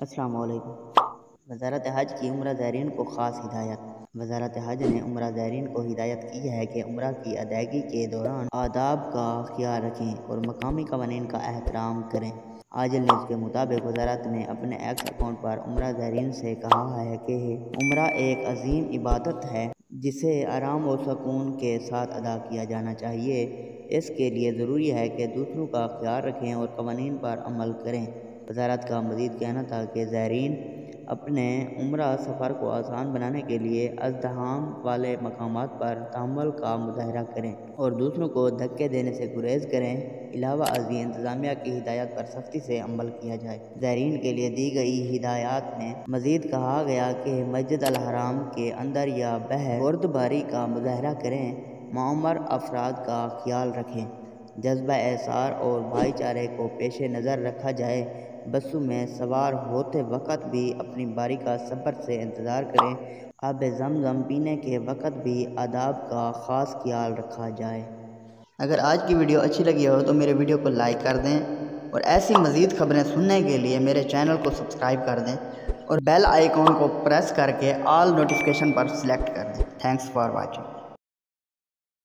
السلام علیکم۔ وزارت حج کی عمرہ زائرین کو خاص ہدایت۔ وزارت حج نے عمرہ زائرین کو ہدایت کی ہے کہ عمرہ کی ادائیگی کے دوران آداب کا خیال رکھیں اور مقامی قوانین کا احترام کریں۔ عاجل نیوز کے مطابق وزارت نے اپنے ایکس اکاؤنٹ پر عمرہ زائرین سے کہا ہے کہ عمرہ ایک عظیم عبادت ہے جسے آرام و سکون کے ساتھ ادا کیا جانا چاہیے۔ اس کے لیے ضروری ہے کہ دوسروں کا خیال رکھیں اور قوانین پر عمل کریں۔ وزارت کا مزید کہنا تھا کہ زائرین اپنے عمرہ سفر کو آسان بنانے کے لیے ازدحام والے مقامات پر تحمل کا مظاہرہ کریں اور دوسروں کو دھکے دینے سے گریز کریں۔ علاوہ ازیں انتظامیہ کی ہدایات پر سختی سے عمل کیا جائے۔ زائرین کے لیے دی گئی ہدایات میں مزید کہا گیا کہ مسجد الحرام کے اندر یا باہر بردباری کا مظاہرہ کریں، معمر افراد کا خیال رکھیں، جذبہ احسار اور بھائی چارے کو پیش نظر رکھا جائے، بسوں میں سوار ہوتے وقت بھی اپنی باری کا صبر سے انتظار کریں، آب زمزم پینے کے وقت بھی آداب کا خاص خیال رکھا جائے۔ اگر آج کی ویڈیو اچھی لگی ہو تو میرے ویڈیو کو لائک کر دیں اور ایسی مزید خبریں سننے کے لیے میرے چینل کو سبسکرائب کر دیں اور بیل آئیکن کو پریس کر کے آل نوٹیفیکیشن پر سلیکٹ کر دیں۔ Thanks for watching.